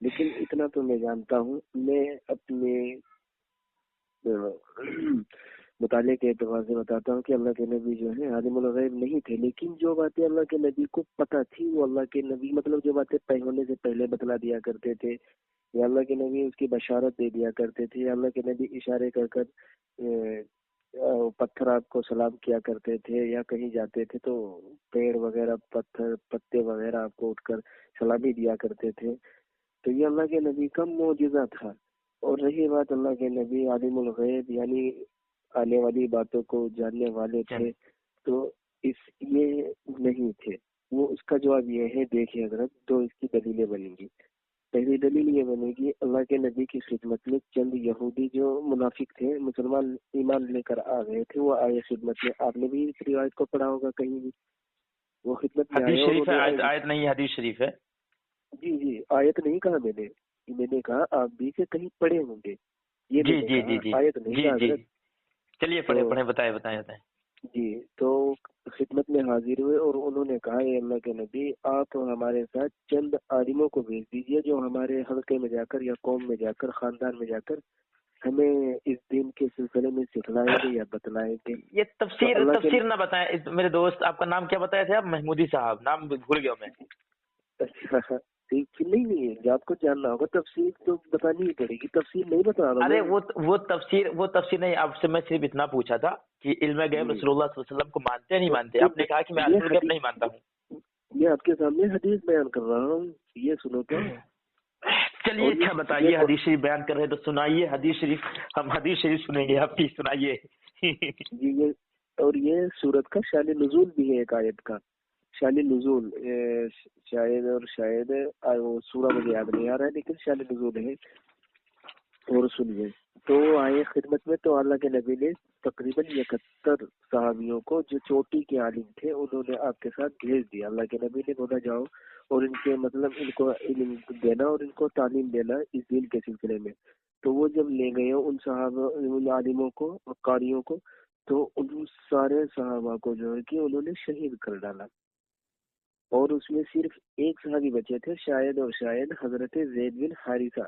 لیکن اتنا تو میں جانتا ہوں، میں اپنے مطالعے کے اعتبار سے بتاتا ہوں کہ اللہ کے نبی جو ہے عالم الغیب نہیں تھے، لیکن جو باتیں اللہ کے نبی کو پتہ تھی وہ اللہ کے نبی مطلب جو باتیں طے ہونے سے پہلے بتلا دیا کرتے تھے، یا اللہ کے نبی اس کی بشارت دے دیا کرتے تھے، یا اللہ کے نبی اشارے کر کر پتھر آپ کو سلام کیا کرتے تھے، یا کہیں جاتے تھے تو پیڑ وغیرہ پتھر پتے وغیرہ آپ کو اٹھ کر سلامی دیا کرتے تھے، تو یہ اللہ کے نبی کا معجزہ تھا۔ اور رہی بات اللہ کے نبی عالم الغیب یعنی آنے والی باتوں کو جاننے والے تھے، تو یہ نہیں تھے، وہ اس کا جواب یہ ہے، دیکھیں حضرت تو اس کی دلیلیں بنیں گی۔ پہلی دلیل یہ بنے گی، اللہ کے نبی کی خدمت میں چند یہودی جو منافق تھے، مسلمان ایمان لے کر آ گئے تھے، وہ آئے خدمت میں۔ آپ نے بھی اس روایت کو پڑھا ہوگا کہیں بھی، وہ خدمت میں آئے حدیث اور شریف ہے، آیت نہیں ہے، حدیث شریف ہے۔ جی آیت نہیں کہا میں نے کہا آپ بھی سے کہیں پڑھے ہوں گے، یہ جی میں نے جی کہا، جی جی آیت نہیں کہا حضرت۔ چلیے پڑھیں، بتائیں۔ جی تو خدمت میں حاضر ہوئے اور انہوں نے کہا، اے اللہ کے نبی آپ ہمارے ساتھ چند عالموں کو بھیج دیجئے جو ہمارے حلقے میں جا کر یا قوم میں جا کر خاندان میں جا کر ہمیں اس دین کے سلسلے میں سکھلائیں گے یا بتلائیں گے۔ یہ تفسیر نہ بتائیں میرے دوست، آپ کا نام کیا بتایا تھے آپ؟ محمودی صاحب، نام بھول گیا میں۔ نہیں جو آپ کو جاننا ہوگا تفسیر تو بتانی ہی پڑے گی، تفسیر نہیں بتا رہا۔ ارے وہ تفسیر نہیں، آپ سے میں صرف اتنا پوچھا تھا کہ علم غیب رسول اللہ صلی اللہ علیہ وسلم کو مانتے ہیں نہیں مانتے؟ آپ نے کہا کہ میں علم غیب نہیں مانتا ہوں۔ میں آپ کے سامنے حدیث بیان کر رہا ہوں، یہ سنو تو۔ چلیے اچھا بتائیے، حدیث شریف بیان کر رہے ہیں تو سنائیے حدیث شریف، ہم حدیث شریف سنیں گے، آپ کی سنائیے۔ جی یہ سورت کا شان نزول بھی ہے، ایک آیت کا شان نزول، شاید سورہ مجھے یاد نہیں آ رہا ہے لیکن شان نزول ہے، اور سنیے۔ تو آئے خدمت میں تو اللہ کے نبی نے تقریباً 71 صحابیوں کو جو چوٹی کے عالم تھے انہوں نے آپ کے ساتھ بھیج دیا۔ اللہ کے نبی نے بولا جاؤ اور ان کے مطلب ان کو علم دینا اور ان کو تعلیم دینا اس دین کے سلسلے میں۔ تو وہ جب لے گئے ان صحابہ ان عالموں کو اور قاریوں کو، تو ان سارے صحابہ کو جو ہے کہ انہوں نے شہید کر ڈالا، اور اس میں صرف ایک صحابی بچے تھے، شاید حضرت زید بن حارثہ،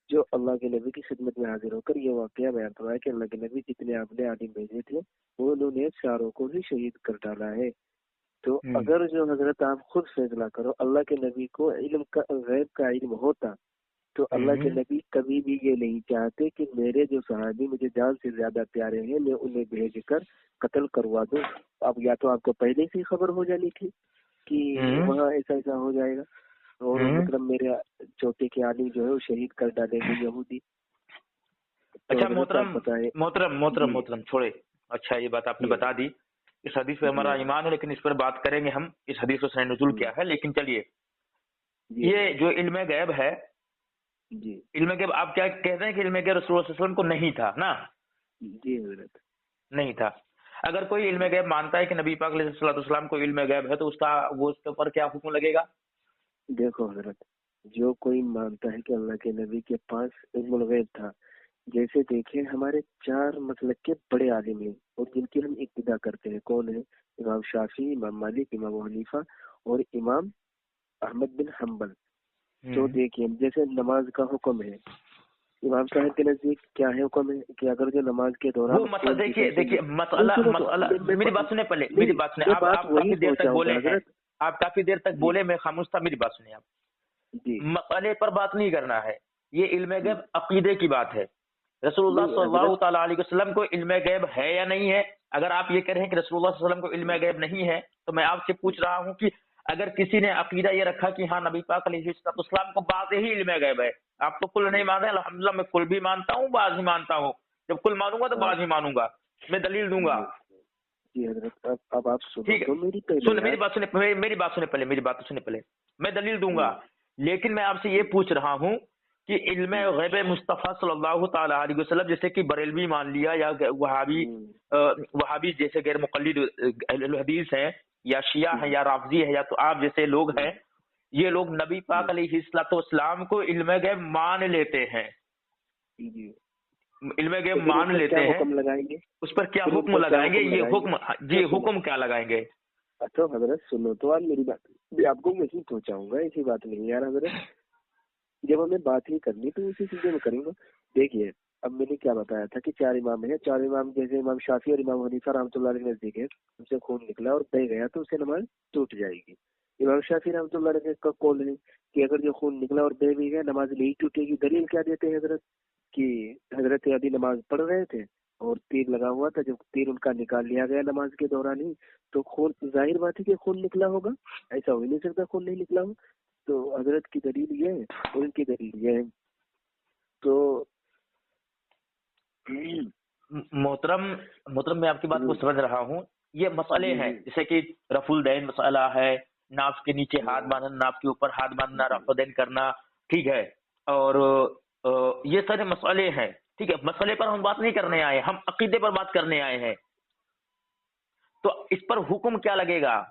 جو اللہ کے نبی کی خدمت میں حاضر ہو کر یہ واقعہ بیان کروا ہے کہ اللہ کے نبی جتنے آپ نے عالم بھیجے تھے وہ انہوں نے چاروں کو ہی شہید کر ڈالا ہے۔ تو اگر جو حضرت آپ خود فیصلہ کرو، اللہ کے نبی کو علم کا غیب کا علم ہوتا تو اللہ کے نبی کبھی بھی یہ نہیں چاہتے کہ میرے جو صحابی مجھے جان سے زیادہ پیارے ہیں میں انہیں بھیج کر قتل کروا دوں۔ اب یا تو آپ کو پہلے سے خبر ہو جانی تھی کہ وہاں ایسا ہو جائے گا، اور مطلب میرے چوٹے کے عالم جو ہے وہ شہید کر ڈالیں گے یہودی۔ اچھا محترم چھوڑے، اچھا یہ بات آپ نے بتا دی، اس حدیث پہ ہمارا ایمان ہے، لیکن اس پر بات کریں گے ہم، اس حدیث کا سند نزول کیا ہے۔ لیکن چلیے یہ جو علم غیب ہے، علم غیب آپ کیا کہتے ہیں کہ علم غیب رسول اللہ صلی اللہ علیہ وسلم کو نہیں تھا نا؟ جی حضرت نہیں تھا۔ اگر کوئی علم غیب مانتا ہے کہ نبی پاک علیہ السلام کو علم غیب ہے تو اس کے اوپر کیا حکم لگے گا؟ دیکھو حضرت، جو کوئی مانتا ہے کہ اللہ کے نبی کے پاس علم الغیب تھا، جیسے دیکھیں ہمارے 4 مسلک کے بڑے عالم ہیں اور جن کی ہم ابتدا کرتے ہیں، کون ہیں؟ امام شافعی، امام مالک، امام ابو حنیفہ اور امام احمد بن حنبل۔ تو دیکھیے جیسے نماز کا حکم ہے، امام صاحب کے نزدیک کیا ہے حکم ہے کہ اگر جو نماز کے دوران دیکھیے مسئلہ میری بات سنیں پہلے، میری بات سنیں، آپ کافی دیر تک بولے ہیں، آپ کافی دیر تک بولے، میں خاموش تھا، میری بات سنیں آپ۔ مسئلے پر بات نہیں کرنا ہے، یہ علم غیب عقیدے کی بات ہے۔ رسول اللہ صلی اللہ تعالیٰ علیہ وسلم کو علم غیب ہے یا نہیں ہے؟ اگر آپ یہ کہہ رہے ہیں کہ رسول اللہ صلی اللہ علیہ وسلم کو علم غیب نہیں ہے تو میں آپ سے پوچھ رہا ہوں کہ اگر کسی نے عقیدہ یہ رکھا کہ ہاں نبی پاک علیہ السلام کو بعض ہی علم غیب ہے، آپ تو کل نہیں مانتے، الحمدللہ میں کل بھی مانتا ہوں، بعض ہی مانتا ہوں، جب کل مانوں گا تو بعض ہی مانوں گا، میں دلیل دوں گا۔ جی حضرت اب آپ ٹھیک ہے، میری بات سنیں پہلے، میں دلیل دوں گا، لیکن میں آپ سے یہ پوچھ رہا ہوں کہ علم غیب مصطفیٰ صلی اللہ تعالیٰ علیہ وسلم، جیسے کہ بریلوی مان لیا یا وہابی جیسے غیر مقلد اہل الحدیث ہیں، یا شیعہ ہیں یا رافضی ہے، یا تو آپ جیسے لوگ ہیں، یہ لوگ نبی پاک علیہ السلام کو علم غیب مان لیتے ہیں، علم غیب مان لیتے ہیں، اس پر کیا حکم لگائیں گے؟ یہ حکم جی حکم کیا لگائیں گے؟ اچھا حضرت سنو تو آپ میری بات، آپ کو میں ہی پہنچاؤں گا، ایسی بات نہیں یار حضرت۔ جب ہمیں بات ہی کرنی تو اسی چیزیں میں کروں گا. دیکھیے اب میں نے کیا بتایا تھا کہ 4 امام ہیں. 4 امام جیسے امام شافعی اور امام حنیفہ رحمۃ اللہ علیہ نزدیک ہے ان سے خون نکلا اور بہ گیا تو اسے نماز ٹوٹ جائے گی. امام شافعی رحمۃ اللہ علیہ کا قول ہے کہ اگر جو خون نکلا اور بہ بھی گیا نماز نہیں ٹوٹے گی. دلیل کیا دیتے ہیں حضرت کہ حضرت ابھی نماز پڑھ رہے تھے اور تیر لگا ہوا تھا. جب تیر ان کا نکال لیا گیا نماز کے دوران ہی تو خون ظاہر بات ہے کہ خون نکلا ہوگا. ایسا ہو ہی نہیں سکتا خون نہیں نکلا ہو. تو حضرت کی دلیل یہ ہے اور ان کی دلیل یہ ہے. تو محترم میں آپ کی بات کو سمجھ رہا ہوں. یہ مسئلے ہیں جیسے کہ رفع الدین مسئلہ ہے, ناف کے نیچے ہاتھ باندھنا, ناف کے اوپر ہاتھ باندھنا, رفع الدین کرنا, ٹھیک ہے, اور یہ سارے مسئلے ہیں. ٹھیک ہے, مسئلے پر ہم بات نہیں کرنے آئے, ہم عقیدے پر بات کرنے آئے ہیں. تو اس پر حکم کیا لگے گا؟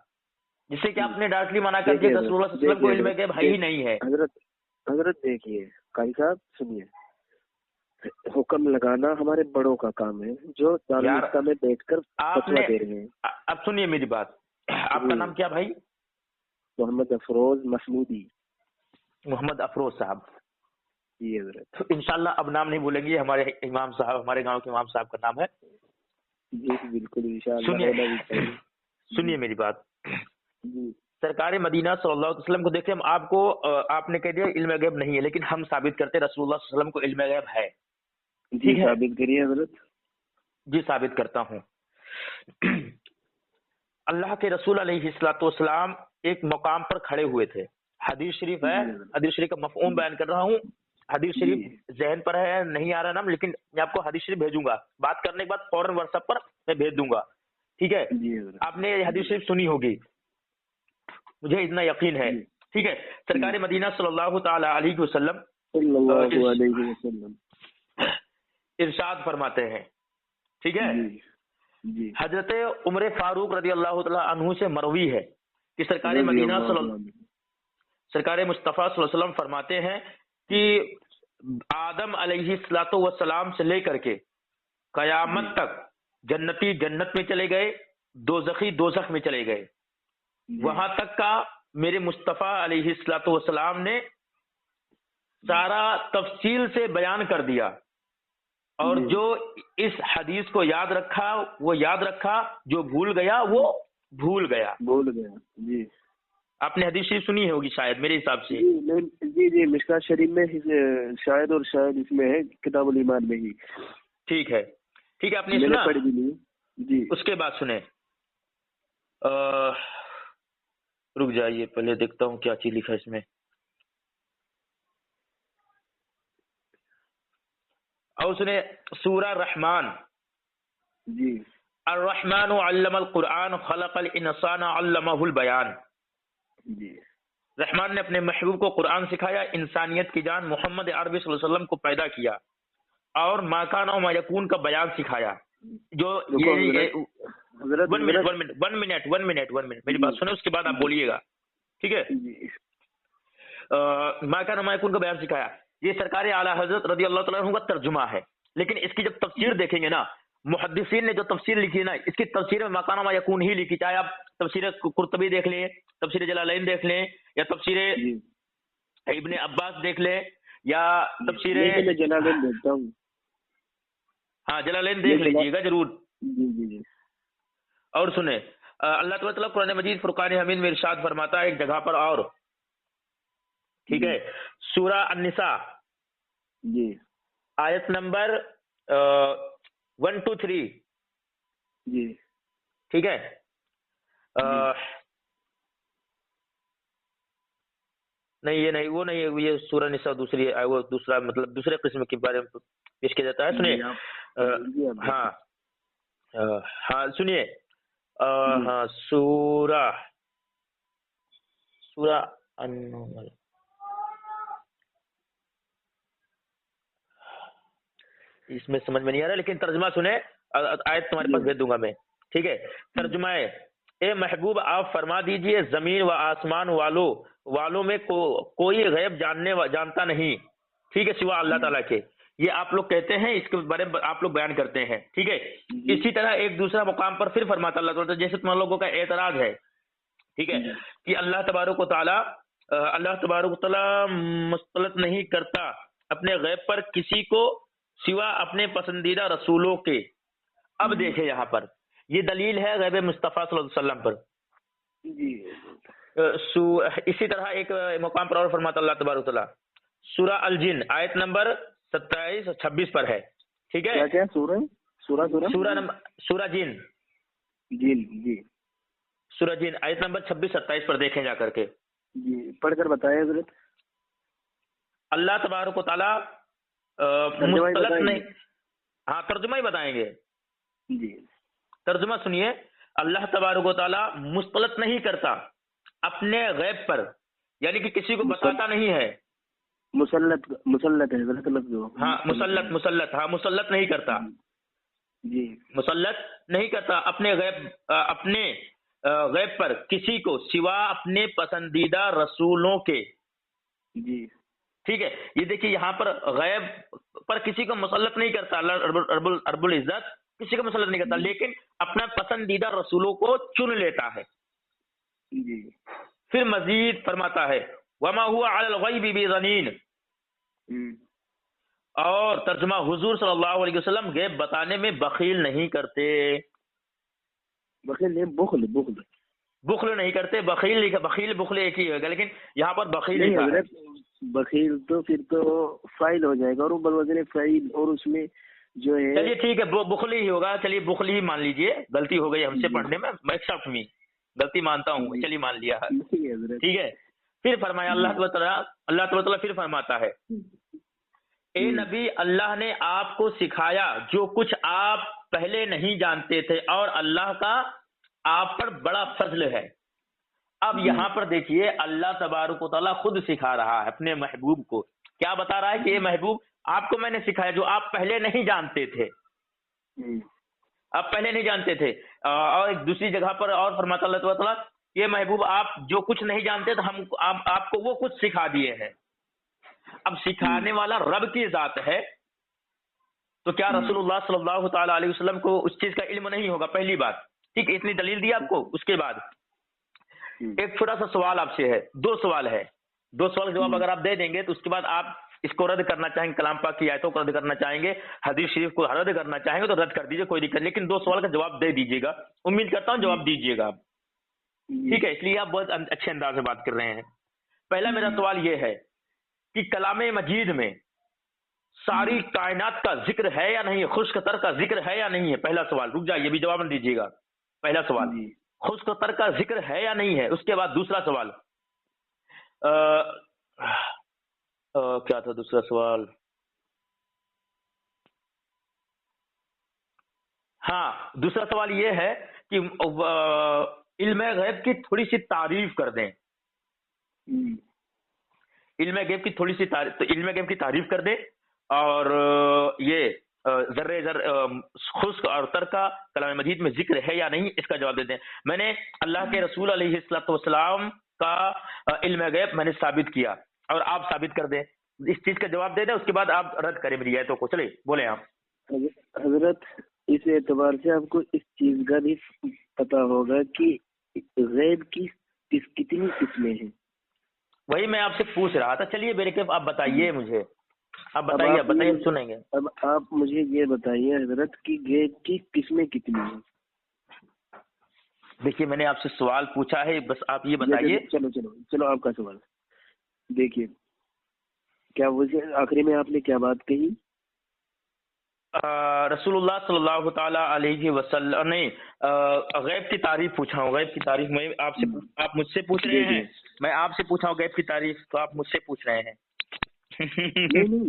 جسے کہ آپ نے ڈائریکٹلی منع کر دیا رسول اللہ صلی اللہ علیہ وسلم کو علم غیب ہے ہی نہیں ہے. حضرت دیکھیے قاری صاحب سنیے, حکم لگانا ہمارے بڑوں کا کام ہے جو دارالفتہ میں بیٹھ کر فتویٰ دے رہے ہیں. اب سنیے میری بات, آپ کا نام کیا بھائی؟ محمد افروز محمودی. محمد افروز صاحب جی حضرت. انشاءاللہ اب نام نہیں بولیں گے, ہمارے امام صاحب, ہمارے گاؤں کے امام صاحب کا نام ہے. جی بالکل انشاءاللہ. سنیے میری بات. جی سرکار مدینہ صلی اللہ علیہ وسلم کو دیکھیں, ہم آپ نے کہہ دیا علم غیب نہیں ہے, لیکن ہم ثابت کرتے رسول اللہ صلی اللہ علیہ وسلم کو علم غیب ہے. جی ثابت کریے حضرت. جی ثابت کرتا ہوں. اللہ کے رسول علیہ الصلوۃ والسلام ایک مقام پر کھڑے ہوئے تھے. حدیث شریف ہے, حدیث شریف کا مفہوم بیان کر رہا ہوں. حدیث شریف ذہن پر ہے, نہیں آ رہا نام, لیکن میں آپ کو حدیث شریف بھیجوں گا. بات کرنے کے بعد فوراً واٹس ایپ پر میں بھیج دوں گا. ٹھیک ہے, آپ نے حدیث شریف سنی ہوگی, مجھے اتنا یقین ہے. ٹھیک ہے, سرکار مدینہ صلی اللہ تعالی علیہ وسلم ارشاد فرماتے ہیں. ٹھیک ہے, حضرت عمر فاروق رضی اللہ تعالی عنہ سے مروی ہے کہ سرکار مدینہ سرکار مصطفیٰ صلی اللہ علیہ وسلم فرماتے ہیں کہ آدم علیہ الصلوۃ والسلام سے لے کر کے قیامت تک جنتی جنت میں چلے گئے, دوزخی دوزخ میں چلے گئے. وہاں تک کا میرے مصطفیٰ علیہ الصلوۃ والسلام نے سارا تفصیل سے بیان کر دیا, اور جو اس حدیث کو یاد رکھا وہ یاد رکھا, جو بھول گیا وہ بھول گیا. جی آپ نے حدیث شریف سنی ہوگی شاید, میرے حساب سے. جی مشکوٰ شریف میں شاید, اور شاید اس میں ہے کتاب الایمان میں ہی. ٹھیک ہے, آپ نے سنا. جی اس کے بعد سنیں, رک جائیے پہلے دیکھتا ہوں کیا چیز لکھا اس میں. اور سنیں سورہ رحمان. جی الرحمن علم القرآن خلق الانسان علمہ البیان. جی رحمان نے اپنے محبوب کو قرآن سکھایا, انسانیت کی جان محمد عربی صلی اللہ علیہ وسلم کو پیدا کیا, اور ما کان و ما یکون کا بیان سکھایا. جو ون منٹ میری بات سنیں, اس کے بعد آپ بولیے گا. ٹھیک ہے, ما کان و ما یکون کا بیان سکھایا. یہ سرکار اعلیٰ حضرت رضی اللہ تعالیٰ عنہ کا ترجمہ ہے, لیکن اس کی جب تفسیر دیکھیں گے نا, محدثین نے جو تفسیر لکھی ہے نا, اس کی تفسیر میں ما کان و ما یکون ہی لکھی. چاہے آپ تفسیر قرطبی دیکھ لیں, تفسیر جلالین دیکھ لیں, یا تفسیر ابن عباس دیکھ لیں, یا تفسیر جلالین دیکھتا ہوں. ہاں جلالین دیکھ لیجیے گا ضرور. جی اور سنیں, اللہ تعالیٰ قرآن مجید فرقان حمید میں ارشاد فرماتا ہے ایک جگہ پر, اور ٹھیک ہے, سورہ النساء جی آیت نمبر 1-3. جی ٹھیک ہے, نہیں یہ نہیں, وہ نہیں, یہ سورہ نساء دوسری ہے, وہ دوسرا مطلب دوسرے قسم کے بارے میں پیش کیا جاتا ہے. سنیے, ہاں سنیے, ہاں سورہ النمل. اس میں سمجھ میں نہیں آ رہا, لیکن ترجمہ سنیں, آیت تمہارے پاس بھیج دوں گا میں. ٹھیک ہے, ترجمہ ہے, اے محبوب آپ فرما دیجئے زمین و آسمان والوں میں کوئی غیب جانتا نہیں, ٹھیک ہے, سوا اللہ تعالیٰ کے. یہ آپ لوگ کہتے ہیں, اس کے بارے میں آپ لوگ بیان کرتے ہیں. ٹھیک ہے, اسی طرح ایک دوسرا مقام پر پھر فرماتا اللہ تعالیٰ, جیسے تم لوگوں کا اعتراض ہے, ٹھیک ہے, کہ اللہ تبارک و تعالیٰ اللہ تبارک و تعالیٰ مسلط نہیں کرتا اپنے غیب پر کسی کو سوا اپنے پسندیدہ رسولوں کے. اب دیکھیں یہاں پر یہ دلیل ہے غیب مصطفیٰ صلی اللہ علیہ وسلم پر. اسی طرح ایک مقام پر اور فرماتا اللہ تبارک و تعالیٰ سورہ الجن آیت نمبر 27 اور 26 پر ہے. ٹھیک ہے، کیا سورہ جن جی سورہ جن آیت نمبر 26-27 پر دیکھیں جا کر کے. جی پڑھ کر بتائیں حضرت. اللہ تبارک و تعالیٰ مختلط نہیں، ہاں ترجمہ ہی بتائیں گے. جی ترجمہ سنیے. اللہ تبارک و تعالیٰ مختلط نہیں کرتا اپنے غیب پر، یعنی کہ کسی کو بتاتا نہیں ہے. مسلط ہے حضرت لفظ. ہاں مسلط نہیں کرتا. جی مسلط نہیں کرتا اپنے غیب پر کسی کو سوا اپنے پسندیدہ رسولوں کے. جی ٹھیک ہے، یہ دیکھیے یہاں پر غیب پر کسی کو مسلط نہیں کرتا اللہ رب العزت، کسی کو مسلط نہیں کرتا، لیکن اپنا پسندیدہ رسولوں کو چن لیتا ہے. جی پھر مزید فرماتا ہے وما هو علی الغیب بضنین، اور ترجمہ حضور صلی اللہ علیہ وسلم غیب بتانے میں بخیل نہیں کرتے. بخل نہیں کرتے. بخیل بخل ایک ہی ہوگا، لیکن یہاں پر بخیل نہیں حضرت. بخیل تو پھر تو فاعل ہو جائے گا اور بلوزن فاعل، اور اس میں جو ہے چلیے ٹھیک ہے بخل ہی ہوگا. چلیے بخل ہی مان لیجئے، غلطی ہو گئی ہم سے پڑھنے میں، ایکسپٹ می، غلطی مانتا ہوں، چلیے مان لیا ہے. ٹھیک ہے. پھر فرمایا اللہ تعالیٰ پھر فرماتا ہے اے نبی اللہ نے آپ کو سکھایا جو کچھ آپ پہلے نہیں جانتے تھے، اور اللہ کا آپ پر بڑا فضل ہے. اب یہاں پر دیکھیے اللہ تبارک و تعالیٰ خود سکھا رہا ہے اپنے محبوب کو. کیا بتا رہا ہے کہ یہ محبوب آپ کو میں نے سکھایا جو آپ پہلے نہیں جانتے تھے. آپ پہلے نہیں جانتے تھے. اور ایک دوسری جگہ پر اور فرماتا اللہ تعالیٰ یہ محبوب آپ جو کچھ نہیں جانتے تھے ہم آپ کو وہ کچھ سکھا دیے ہیں. اب سکھانے والا رب کی ذات ہے، تو کیا رسول اللہ صلی اللہ تعالی علیہ وسلم کو اس چیز کا علم نہیں ہوگا؟ پہلی بات. ٹھیک، اتنی دلیل دی آپ کو. اس کے بعد ایک چھوٹا سا سوال آپ سے ہے، 2 سوال ہے. 2 سوال جواب اگر آپ دے دیں گے تو اس کے بعد آپ اس کو رد کرنا چاہیں گے، کلام پاک کی آیتوں کو رد کرنا چاہیں گے، حدیث شریف کو رد کرنا چاہیں گے تو رد کر دیجیے، کوئی دقت. لیکن 2 سوال کا جواب دے دیجیے گا. امید کرتا ہوں جواب دیجیے گا آپ. ٹھیک ہے، اس لیے آپ بہت اچھے انداز سے بات کر رہے ہیں. پہلا میرا سوال یہ ہے کہ کلام مجید میں ساری کائنات کا ذکر ہے یا نہیں؟ خشک تر کا ذکر ہے یا نہیں ہے؟ پہلا سوال. رک جائیے بھی جواب دیجیے گا. پہلا سوال خشک تر کا ذکر ہے یا نہیں ہے. اس کے بعد دوسرا سوال کیا تھا دوسرا سوال؟ ہاں دوسرا سوال یہ ہے کہ علم غیب کی تھوڑی سی تعریف کر دیں. علم غیب کی تھوڑی سی علم غیب کی تعریف کر دیں، اور یہ ذرے خشک اور تر کا کلام مجید میں ذکر ہے یا نہیں اس کا جواب دے دیں. میں نے اللہ کے رسول علیہ الصلوۃ والسلام کا علم غیب میں نے ثابت کیا، اور آپ ثابت کر دیں. اس چیز کا جواب دے دیں، اس کے بعد آپ رد کریں میری آیتوں کو. چلے بولیں آپ. حضرت اس اعتبار سے آپ کو اس چیز کا بھی پتا ہوگا کہ غیب کی کتنی قسمیں ہیں. وہی میں آپ سے پوچھ رہا تھا. چلیے میرے کے آپ بتائیے مجھے، آپ بتائیے سنیں گے. اب آپ مجھے یہ بتائیے حضرت کی غیب کی قسمیں کتنی ہیں. دیکھیے میں نے آپ سے سوال پوچھا ہے، بس آپ یہ بتائیے. چلو آپ کا سوال دیکھیے. کیا وجہ آخری میں آپ نے کیا بات کہی؟ رسول اللہ صلی اللہ تعالی علیہ وسلم نے غیب کی تعریف پوچھا ہوں. غیب کی تعریف میں آپ مجھ سے پوچھ رہے ہیں، میں آپ سے پوچھا ہوں غیب کی تعریف، تو آپ مجھ سے پوچھ رہے ہیں. نہیں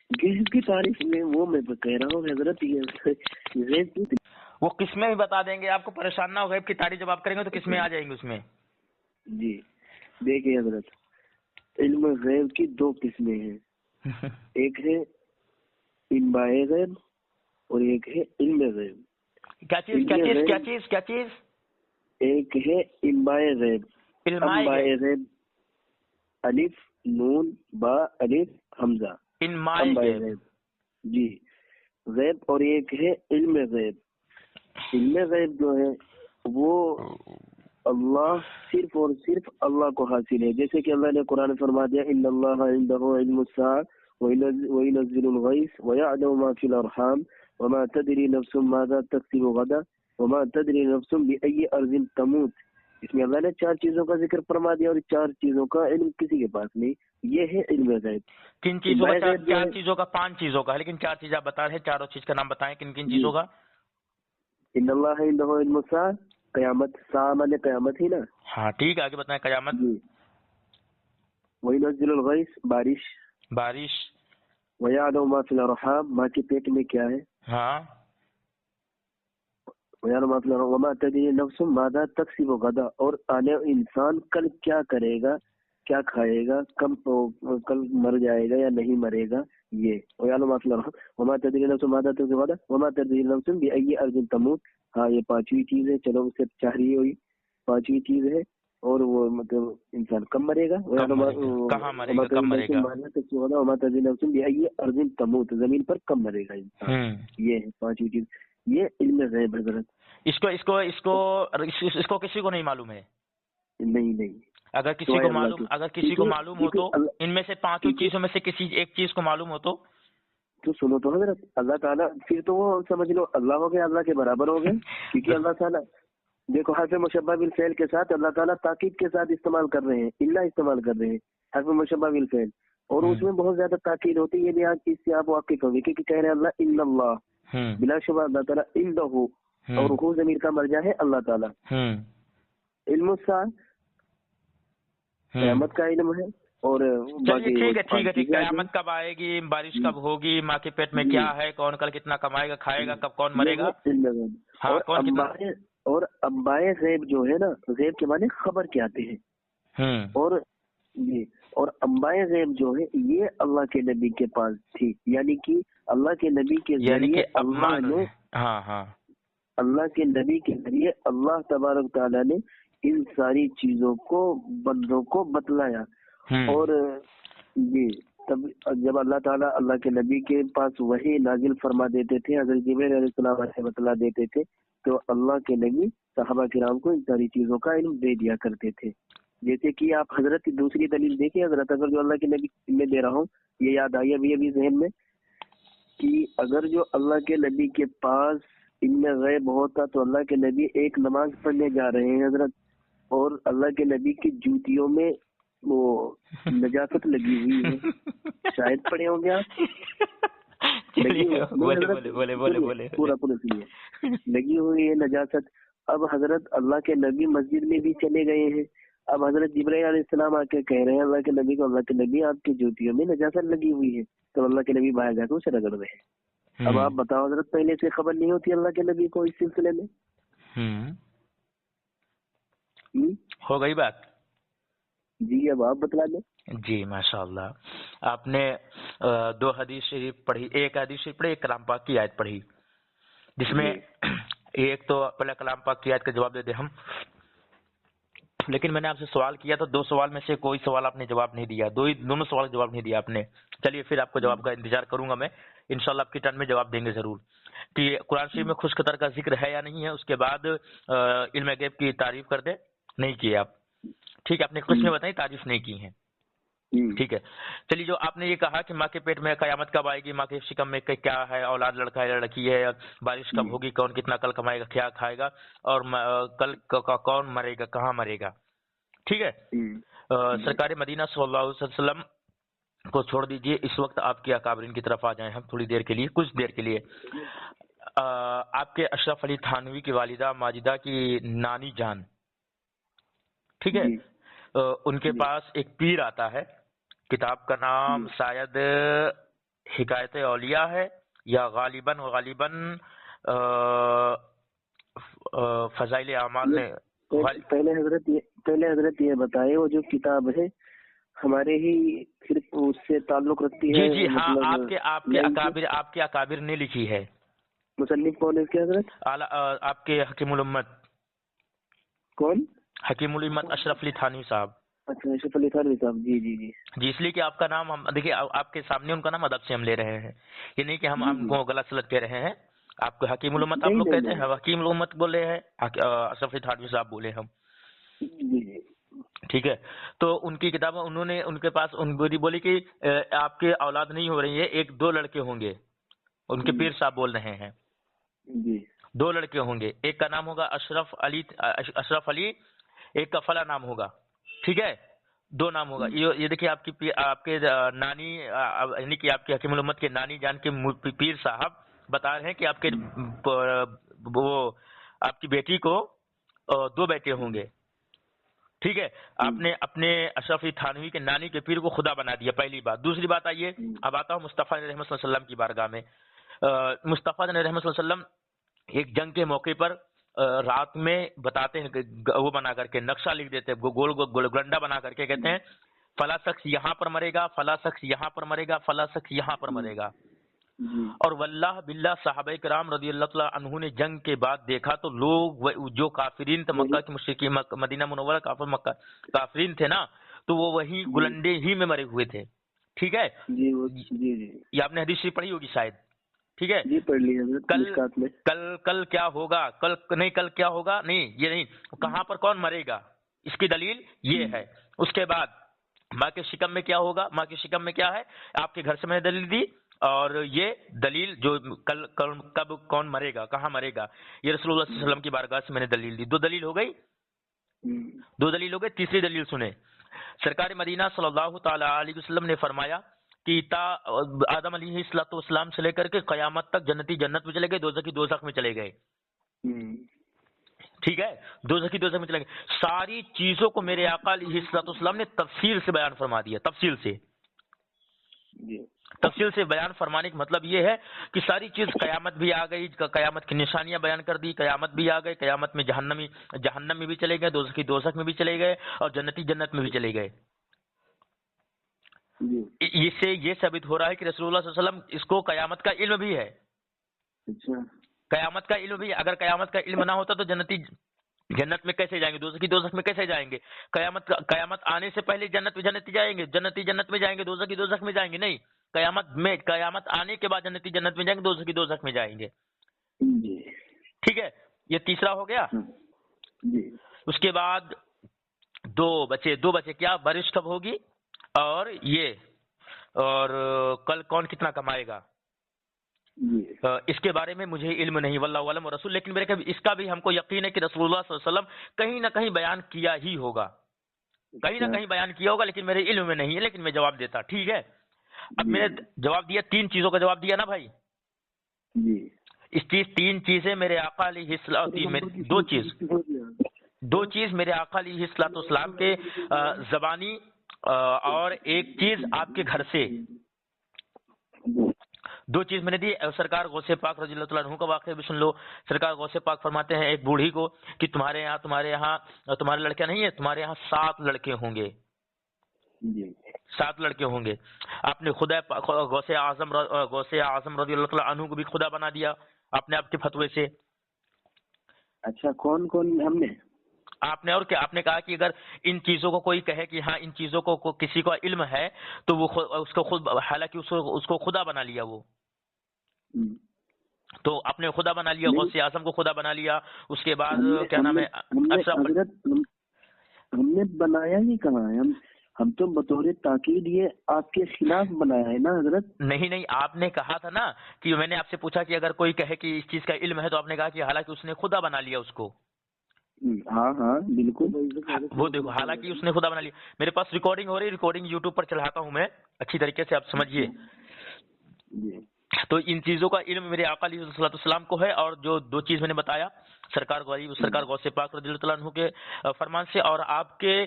غیب کی تعریف میں وہ میں کہہ رہا ہوں حضرت غیب کی وہ قسمیں بھی بتا دیں گے، آپ کو پریشان نہ ہو. غیب کی تعریف جب آپ کریں گے تو قسمیں آ جائیں گی اس میں. جی دیکھیے حضرت علم غیب کی 2 قسمیں ہیں. ایک ہے انباء غیب اور ایک ہے علم غیب. کیا چیز؟ ایک ہے انباء غیب. انباء غیب الف نون با الف حمزہ انباء غیب. جی غیب. اور ایک ہے علم غیب. علم غیب جو ہے وہ اللہ صرف اور صرف اللہ کو حاصل ہے. جیسے کہ اللہ نے قرآن میں فرما دیا ان اللہ عنده علم الساعة وينزل الغيث ويعلم ما في الارحام وما تدري نفس ماذا تكسب غدا وما تدري نفس بأي ارض تموت. اس میں اللہ نے 4 چیزوں کا ذکر فرما دیا اور 4 چیزوں کا علم کسی کے پاس نہیں. یہ ہے علم غیب. کن چیزوں کا؟ 4 چیزوں کا، 5 چیزوں کا، لیکن 4 چیز آپ بتا رہے ہیں، چاروں چیز کا نام بتائیں. کن کن چیزوں کا؟ ان اللہ عنده علم الساعة، قیامت، ساعہ مانے قیامت ہی نا. ہاں ٹھیک ہے، آگے بتائیں. قیامت. وَيُنَزِّلُ الْغَيْثَ، بارش. وَيَعْلَمُ مَا فِي الْأَرْحَامِ، ماں کے پیٹ میں کیا ہے. ہاں. وَيَعْلَمُ مَا فِي الْأَرْحَامِ وَمَا تَدْرِي نَفْسٌ مَاذَا تَكْسِبُ غَدًا، اور آنے انسان کل کیا کرے گا، کیا کھائے گا، کل مر جائے گا یا نہیں مرے گا. یہ وَيَعْلَمُ مَا فِي الْأَرْحَامِ وَمَا تَدْرِي نَفْسٌ مَاذَا تَكْسِبُ غَدًا وَمَا تَدْرِي نَفْسٌ بِأَيِّ أَرْضٍ تَمُوتُ. ہاں یہ 5ویں چیز ہے. چلو اس سے 4 ہوئی، 5ویں چیز ہے. اور وہ مطلب انسان کب مرے گا، کہاں مرے گا، کب مرے گا، وما تدری نفس بأي أرض تموت، زمین پر کب مرے گا انسان. یہ ہے 5ویں چیز. یہ علم غیب حضرت. اس کو کسی کو نہیں معلوم ہے. نہیں. اگر کسی کو معلوم ہو تو ان میں سے 5 چیزوں میں سے کسی ایک چیز کو معلوم ہو تو سنو تو حضرت، اللہ تعالیٰ پھر تو وہ سمجھ لو اللہ ہو گیا، اللہ کے برابر ہو گئے. کیونکہ اللہ تعالیٰ دیکھو حرف مشبہ بالفعل کے ساتھ اللہ تعالیٰ تاکید کے ساتھ استعمال کر رہے ہیں، اللہ استعمال کر رہے ہیں حرف مشبہ بالفعل، اور اس میں بہت زیادہ تاکید ہوتی ہے. یہ بھی آج اس سے آپ واقف ہوں گے کہ کہہ رہے ہیں اللہ ان اللہ، بلا شبہ اللہ تعالیٰ عنده، اور وہ ضمیر کا مرجع ہے اللہ تعالیٰ. علم الساعہ، قیامت کا علم ہے. اور ٹھیک ہے. قیامت کب آئے گی، بارش کب ہوگی، ماں کے پیٹ میں کیا ہے، کون کل کتنا کمائے گا، کھائے گا، کب کون مرے گا. اور انبائے غیب جو ہے نا، غیب کے معنی خبر کے آتے ہیں. اور انبائے غیب جو ہے یہ اللہ کے نبی کے پاس تھی، یعنی کہ اللہ کے نبی کے ذریعے اللہ نے اللہ کے نبی کے ذریعے اللہ تبارک تعالیٰ نے ان ساری چیزوں کو بندوں کو بتلایا. اور تب جب اللہ تعالیٰ اللہ کے نبی کے پاس وحی نازل فرما دیتے تھے، حضرت جبرائیل علیہ السلام سے بتلا دیتے تھے، تو اللہ کے نبی صحابہ کرام کو ان ساری چیزوں کا علم دے دیا کرتے تھے. جیسے کہ آپ حضرت کی دوسری دلیل دیکھیں حضرت، اگر جو اللہ کے نبی میں دے رہا ہوں یہ یاد آئی ابھی ذہن میں، کہ اگر جو اللہ کے نبی کے پاس علم غیب ہوتا تو اللہ کے نبی ایک نماز پڑھنے جا رہے ہیں حضرت، اور اللہ کے نبی کی جوتیوں میں وہ نجاست لگی ہوئی ہے. شاید پڑھے ہوں گے آپ. پورا لگی ہوئی ہے نجاست. اب حضرت اللہ کے نبی مسجد میں بھی چلے گئے ہیں. اب حضرت جبرائیل علیہ السلام آ کے کہہ رہے ہیں اللہ کے نبی کو، اللہ کے نبی آپ کی جوتیوں میں نجاست لگی ہوئی ہے. تو اللہ کے نبی باہر جا کے اسے رگڑ رہے ہیں. اب آپ بتاؤ حضرت، پہلے سے خبر نہیں ہوتی اللہ کے نبی کو اس سلسلے میں؟ ہو گئی بات. جی اب آپ بتلا دیں. جی ماشاء اللہ. آپ نے 2 حدیث شریف پڑھی، ایک حدیث شریف پڑھی، ایک کلام پاک کی آیت پڑھی، جس میں ایک تو پہلے کلام پاک کی آیت کا جواب دے دیں ہم. لیکن میں نے آپ سے سوال کیا تھا، 2 سوال میں سے کوئی سوال آپ نے جواب نہیں دیا، دونوں سوال کا جواب نہیں دیا آپ نے. چلیے پھر آپ کو جواب کا انتظار کروں گا میں، انشاءاللہ آپ کی ٹرن میں جواب دیں گے ضرور. کہ قرآن شریف میں خوش قطر کا ذکر ہے یا نہیں ہے، اس کے بعد علم غیب کی تعریف کر دیں. نہیں کی آپ، ٹھیک ہے، آپ نے قسمیں بتائی، تعریف نہیں کی ہیں. ٹھیک ہے. چلیے، جو آپ نے یہ کہا کہ ماں کے پیٹ میں قیامت کب آئے گی، ماں کے شکم میں کیا ہے، اولاد لڑکا ہے لڑکی ہے، بارش کب ہوگی، کون کتنا کل کمائے گا، کیا کھائے گا، اور کل کون مرے گا، کہاں مرے گا. ٹھیک ہے. سرکار مدینہ صلی اللہ علیہ وسلم کو چھوڑ دیجئے، اس وقت آپ کے اکابرین کی طرف آ جائیں ہم تھوڑی دیر کے لیے، کچھ دیر کے لیے. آپ کے اشرف علی تھانوی کی والدہ ماجدہ کی نانی جان، ٹھیک ہے، ان کے پاس ایک پیر آتا ہے. کتاب کا نام شاید حکایت اولیاء ہے، یا غالباً فضائل اعمال نے. پہلے حضرت یہ بتائے، وہ جو کتاب ہے ہمارے ہی پھر اس سے تعلق رکھتی ہے. جی ہاں، آپ کے اکابر نے لکھی ہے. مصنف کون ہے اس کے حضرت؟ آپ کے حکیم الامت. کون؟ حکیم الامت اشرف علی تھانوی صاحب. اچھا، اشرف علی تھانوی صاحب. جی، اس لیے کہ آپ کا نام ہم دیکھیے، آپ کے سامنے ان کا نام ادب سے ہم لے رہے ہیں، یہ نہیں کہ ہم کو غلط سلط کہہ رہے ہیں. آپ کو حکیم الامت آپ لوگ کہتے ہیں، حکیم الامت بولے ہیں، اشرف علی تھانوی صاحب بولے ہم. ٹھیک ہے. تو ان کی کتاب انہوں نے ان کے پاس بولی کہ آپ کے اولاد نہیں ہو رہی ہے, 1-2 لڑکے ہوں گے. ان کے پیر صاحب بول رہے ہیں 2 لڑکے ہوں گے, ایک کا نام ہوگا اشرف علی, ایک کا فلاں نام ہوگا. ٹھیک ہے, 2 نام ہوگا. یہ دیکھیے آپ کے نانی یعنی کہ آپ کے حکیم الامت کے نانی جان کے پیر صاحب بتا رہے ہیں کہ آپ کے وہ آپ کی بیٹی کو 2 بیٹے ہوں گے. ٹھیک ہے, آپ نے اپنے اشرف علی تھانوی کے نانی کے پیر کو خدا بنا دیا, پہلی بات. دوسری بات آئیے, اب آتا ہوں مصطفیٰ علیہ رحمت صلی اللہ علیہ وسلم کی بارگاہ میں. مصطفیٰ علیہ رحمت صلی اللہ علیہ وسلم ایک جنگ کے موقع پر رات میں بتاتے ہیں, وہ بنا کر کے نقشہ لکھ دیتے ہیں, گول گنڈا بنا کر کے کہتے ہیں فلاں شخص یہاں پر مرے گا, فلاں شخص یہاں پر مرے گا, فلاں شخص یہاں پر مرے گا. اور واللہ باللہ صحابہ کرام رضی اللہ تعالیٰ عنہ نے جنگ کے بعد دیکھا تو لوگ جو کافرین تھے, مکہ کے مشرکین, مدینہ منورہ کافرین تھے نا, تو وہ وہی گلنڈے ہی میں مرے ہوئے تھے. ٹھیک ہے, یہ آپ نے حدیث شریف پڑھی ہوگی شاید. ٹھیک ہے, کل کیا ہوگا, کل کیا ہوگا, نہیں یہ نہیں, کہاں پر کون مرے گا, اس کی دلیل یہ ہے. اس کے بعد ماں کے شکم میں کیا ہوگا, ماں کے شکم میں کیا ہے, آپ کے گھر سے میں نے دلیل دی. اور یہ دلیل جو کب کون مرے گا, کہاں مرے گا, یہ رسول اللہ صلی اللہ علیہ وسلم کی بارگاہ سے میں نے دلیل دی. 2 دلیل ہو گئی, 2 دلیل ہو گئی. تیسری دلیل سنیں, سرکار مدینہ صلی اللہ تعالی علیہ وسلم نے فرمایا کہ آدم علیہ السلام سے لے کر کے قیامت تک جنتی جنت میں چلے گئے, دوزخی دوزخ میں چلے گئے. ٹھیک ہے, دوزخی دوزخ میں چلے گئے. ساری چیزوں کو میرے آقا علیہ السلام نے تفصیل سے بیان فرما دیا. تفصیل سے بیان فرمانے کا مطلب یہ ہے کہ ساری چیز, قیامت بھی آ گئی, قیامت کی نشانیاں بیان کر دی, قیامت بھی آ گئی, قیامت میں جہنم میں بھی چلے گئے, دوزخی دوزخ میں بھی چلے گئے, اور جنتی جنت میں بھی چلے گئے. اس سے یہ ثابت ہو رہا ہے کہ رسول اللہ صلی اللہ علیہ وسلم اس کو قیامت کا علم بھی ہے. قیامت کا علم بھی, اگر قیامت کا علم نہ ہوتا تو جنتی جنت میں کیسے جائیں گے, دوزخی دوزخ میں کیسے جائیں گے. قیامت آنے سے پہلے جنتی جائیں گے, جنتی جنت میں جائیں گے, دوزخی دوزخ میں جائیں گے, نہیں. قیامت آنے کے بعد جنتی جنت میں جائیں گے, دوزخی دوزخ میں جائیں گے. ٹھیک ہے, یہ تیسرا ہو گیا. اس کے بعد 2 بچے کیا, بارش کب ہوگی, اور کل کون کتنا کمائے گا. اس کے بارے میں مجھے علم نہیں, واللہ علم رسول, لیکن میرے اس کا بھی ہم کو یقین ہے کہ رسول اللہ صلی اللہ علیہ وسلم کہیں نہ کہیں بیان کیا ہی ہوگا, کہیں نہ کہیں بیان کیا ہوگا, لیکن میرے علم میں نہیں ہے, لیکن میں جواب دیتا. ٹھیک ہے, اب میں نے جواب دیا, 3 چیزوں کا جواب دیا نا بھائی. اس 3 چیزیں میرے آقا علیہ السلام, 2 چیز میرے آقا علیہ السلام کے زبانی, اور ایک چیز آپ کے گھر سے. 2 چیز میں نے دی. سرکار غوث پاک رضی اللہ تعالیٰ عنہ کا واقعہ بھی سن لو. سرکار غوث پاک فرماتے ہیں ایک بوڑھی کو کہ تمہارے تمہارے لڑکے نہیں ہے, تمہارے یہاں 7 لڑکے ہوں گے, 7 لڑکے ہوں گے. آپ نے خدا غوث اعظم رضی اللہ تعالیٰ عنہ کو بھی خدا بنا دیا اپنے آپ کے فتوے سے. اچھا, کون ہم نے, آپ نے, اور کیا, آپ نے کہا کہ اگر ان چیزوں کو کوئی کہے کہ ہاں ان چیزوں کو کسی کو علم ہے تو وہ اس کو خود, حالانکہ اس کو خدا بنا لیا. وہ تو اپنے خدا بنا لیا, غوث اعظم کو خدا بنا لیا. اس کے بعد کیا نام ہے, ہم نے بنایا نہیں, کہاں ہے, ہم تو بطور تاکید یہ آپ کے خلاف بنایا ہے نا حضرت. نہیں, آپ نے کہا تھا نا کہ میں نے آپ سے پوچھا کہ اگر کوئی کہے کہ اس چیز کا علم ہے, تو آپ نے کہا کہ حالانکہ اس نے خدا بنا لیا اس کو. ہاں بالکل, وہ دیکھو, حالانکہ اس نے خدا بنا لیا. میرے پاس ریکارڈنگ ہو رہی ہے, ریکارڈنگ یوٹیوب پر چڑھاتا ہوں میں اچھی طریقے سے, آپ سمجھیے. تو ان چیزوں کا علم میرے آقا علیہ السلام کو ہے. اور جو 2 چیز میں نے بتایا, سرکار غوث پاک رضی اللہ عنہ کے فرمان سے, اور آپ کے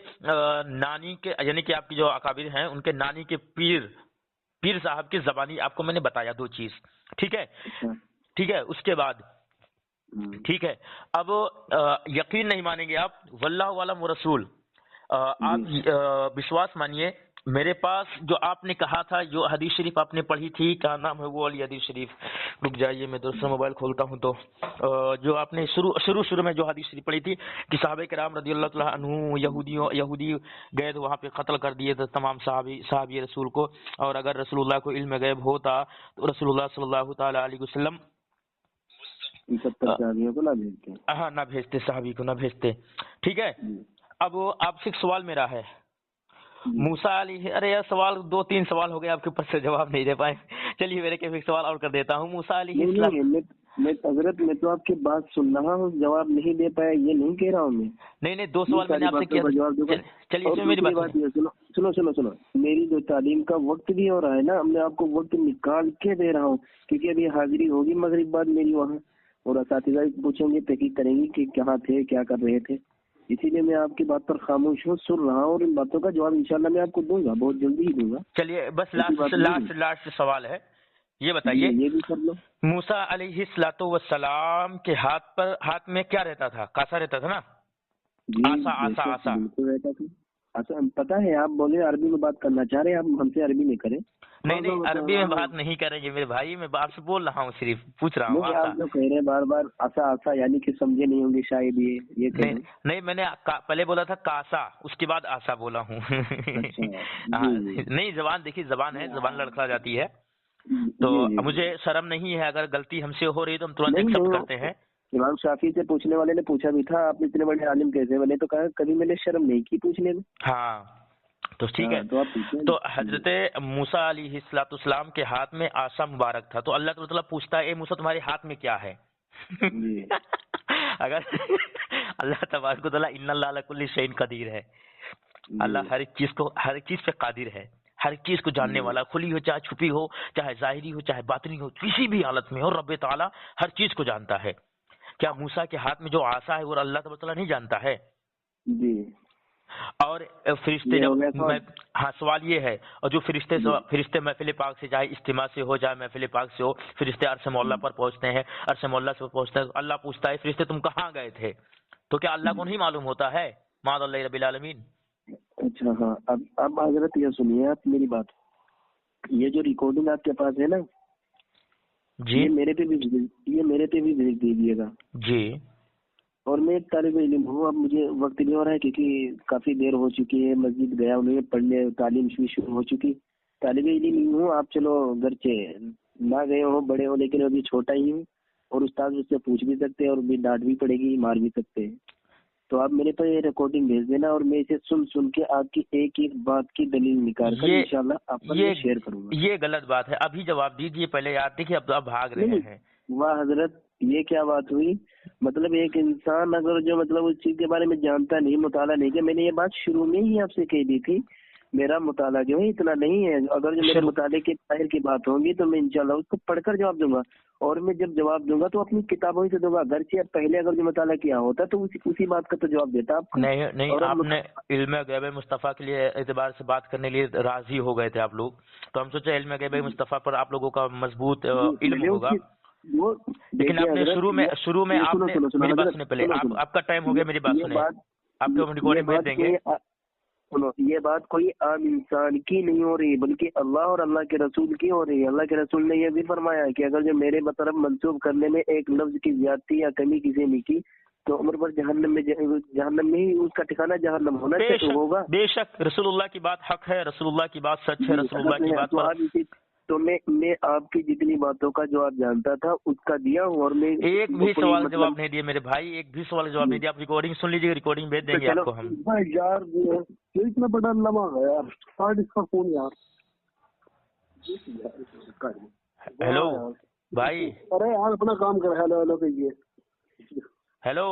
نانی کے, یعنی کہ آپ کی جو اکابر ہیں ان کے نانی کے پیر صاحب کی زبانی آپ کو میں نے بتایا 2 چیز. ٹھیک ہے, اس کے بعد ٹھیک ہے, اب یقین نہیں مانیں گے آپ, واللہ علم رسول, آپ وشواس مانیے. میرے پاس جو آپ نے کہا تھا, جو حدیث شریف آپ نے پڑھی تھی, کیا نام ہے وہ والی حدیث شریف, رک جائیے میں دوسرا موبائل کھولتا ہوں. تو جو آپ نے شروع میں جو حدیث شریف پڑھی تھی کہ صحابہ کرام رضی اللہ تعالیٰ عنہ یہودی گئے تو وہاں پہ قتل کر دیے تھے تمام صحابی رسول کو, اور اگر رسول اللہ کو علم غیب ہوتا تو رسول اللہ صلی اللہ تعالیٰ علیہ وسلم صحابیوں کو نہ بھیجتے, نہ بھیجتے, صحابی کو نہ بھیجتے. ٹھیک ہے, اب آپ سے ایک سوال میرا ہے، موسیٰ علیہ، ارے یار سوال 2-3 سوال ہو گئے آپ کے اوپر سے جواب نہیں دے پائے، چلیے میرے ایک سوال اور کر دیتا ہوں۔ موسیٰ علیہ السلام، میں حضرت میں تو آپ کی بات سن رہا ہوں، جواب نہیں دے پایا یہ نہیں کہہ رہا ہوں میں۔ نہیں 2 سوال میں نے آپ سے کیا، چلیے اس میں میری بات سنو، میری جو تعلیم کا وقت بھی ہو رہا ہے نا، میں آپ کو وقت نکال کے دے رہا ہوں، کیونکہ ابھی حاضری ہوگی مغرب بعد میری وہاں، اور اساتذہ پوچھیں گے، تحقیق کریں گے کہ کہاں تھے، کیا کر رہے تھے، اسی لیے میں آپ کی بات پر خاموش ہوں، سن رہا ہوں، اور ان باتوں کا جواب انشاءاللہ میں آپ کو دوں گا، بہت جلدی ہی دوں گا۔ چلیے بس لاسٹ سوال ہے، یہ بتائیے یہ بھی کر لو۔ موسیٰ علیہ السلام کے ہاتھ میں کیا رہتا تھا؟ کاسا رہتا تھا نا؟ آسا بالکل رہتا تھا۔ اچھا پتا ہے، آپ بولے عربی میں بات کرنا چاہ رہے ہیں، آپ ہم سے عربی میں کریں۔ نہیں عربی میں بات نہیں کریں گے میرے بھائی، میں آپ سے بول رہا ہوں، صرف پوچھ رہا ہوں۔ آپ جو کہہ رہے ہیں بار بار آسا یعنی کہ سمجھے نہیں ہوں گے شاید یہ نہیں میں نے پہلے بولا تھا کاسا، اس کے بعد آسا بولا ہوں۔ نہیں زبان دیکھیے، زبان ہے، زبان لڑکھڑا جاتی ہے، تو مجھے شرم نہیں ہے، اگر غلطی ہم سے ہو رہی ہے تو ہم ترنت ایکسپٹ کرتے ہیں۔ امام شافعی سے پوچھنے والے نے پوچھا بھی تھا، آپ اتنے بڑے عالم کیسے بنے، تو کہا کبھی میں نے شرم نہیں کی پوچھنے میں۔ ہاں تو ٹھیک ہے، تو حضرت موسیٰ علیہ السلام کے ہاتھ میں آسا مبارک تھا، تو اللہ تعالیٰ پوچھتا ہے اے موسیٰ تمہارے ہاتھ میں کیا ہے؟ اگر اللہ تبارک و تعالیٰ ان اللہ علی کل شیء قدیر ہے، اللہ ہر ایک چیز پہ قادر ہے، ہر ایک چیز کو جاننے والا، کھلی ہو چاہے چھپی ہو، چاہے ظاہری ہو چاہے باطنی ہو، کسی بھی حالت میں ہو، رب تعالیٰ ہر چیز کو جانتا ہے۔ کیا موسیٰ کے ہاتھ میں جو آسا ہے وہ اللہ تبارک و تعالیٰ نہیں جانتا ہے؟ جی۔ اور فرشتے ہاں سوال یہ ہے، اور جو فرشتے محفل پاک سے، چاہے اجتماع سے ہو چاہے محفل پاک سے ہو، فرشتے عرش مولا پر پہنچتے ہیں، عرش مولا سے پہنچتے ہیں، اللہ پوچھتا ہے فرشتے تم کہاں گئے تھے؟ تو کیا اللہ کو نہیں معلوم ہوتا ہے؟ معاذ اللہ رب العالمین۔ اچھا ہاں، اب حضرت یہ سنیے آپ میری بات، یہ جو ریکارڈنگ آپ کے پاس ہے نا جی، یہ میرے پہ بھی بھیج دیجیے گا جی۔ اور میں ایک طالب علم ہوں، اب مجھے وقت نہیں ہو رہا ہے کیونکہ کافی دیر ہو چکی ہے، مسجد گیا انہیں پڑھنے، تعلیم شروع ہو چکی، طالب علم ہی ہوں، آپ چلو گرچہ نہ گئے ہو بڑے ہو، لیکن ابھی چھوٹا ہی ہوں، اور استاد مجھ سے پوچھ بھی سکتے ہیں، اور بھی ڈانٹ بھی پڑے گی، مار بھی سکتے ہیں، تو آپ میرے پہ یہ ریکارڈنگ بھیج دینا، اور میں اسے سن کے آپ کی ایک ایک بات کی دلیل نکال کر انشاءاللہ آپ کو شیئر کروں گا۔ یہ غلط بات ہے، ابھی جواب دیجیے، پہلے یاد دیکھیے، اب بھاگ رہے ہیں۔ واہ حضرت، یہ کیا بات ہوئی؟ مطلب ایک انسان اگر جو مطلب اس چیز کے بارے میں جانتا نہیں، مطالعہ نہیں کیا، میں نے یہ بات شروع میں ہی آپ سے کہہ دی تھی، میرا مطالعہ جو ہے اتنا نہیں ہے، اگر جو میرے مطالعے کے باہر کی بات ہوگی تو میں انشاءاللہ اس کو پڑھ کر جواب دوں گا، اور میں جب جواب دوں گا تو اپنی کتابوں سے دوں گا، گرچہ پہلے اگر جو مطالعہ کیا ہوتا تو اسی بات کا تو جواب دیتا آپ کو۔ نہیں آپ نے علم غیب مصطفیٰ کے لیے اعتبار سے بات کرنے لیے راضی ہو گئے تھے آپ لوگ، تو ہم سوچے علم غیب مصطفیٰ پر آپ لوگوں کا مضبوط علم ہوگا، لیکن آپ نے شروع میں آپ نے میری بات سنیں، پہلے آپ کا ٹائم ہو گیا، میری بات سنیں، آپ کو ریکارڈنگ بھیج دیں گے۔ یہ بات کوئی عام انسان کی نہیں ہو رہی، بلکہ اللہ اور اللہ کے رسول کی ہو رہی ہے۔ اللہ کے رسول نے یہ بھی فرمایا کہ اگر جو میرے طرف منسوب کرنے میں ایک لفظ کی زیادتی یا کمی کسی نے کی تو عمر پر جہنم میں ہی اس کا ٹھکانہ جہنم ہونا ہوگا۔ بے شک رسول اللہ کی بات حق ہے، رسول اللہ کی بات سچ ہے، رسول اللہ کی بات پر تو میں آپ کی جتنی باتوں کا جواب جانتا تھا اس کا دیا ہوں، اور میں ایک بھی سوال کا جواب نہیں دیا میرے بھائی، ایک بھی سوال کا جواب نہیں دیا۔ آپ ریکارڈنگ سن لیجیے، ریکارڈنگ بھیج دیں گے آپ کو ہم۔ یار یہ اتنا بڑا لمحہ ہے یار، کاٹ اس کا فون یار۔ ہیلو بھائی، ارے یار اپنا کام کر، ہیلو ہیلو کہیے۔ ہیلو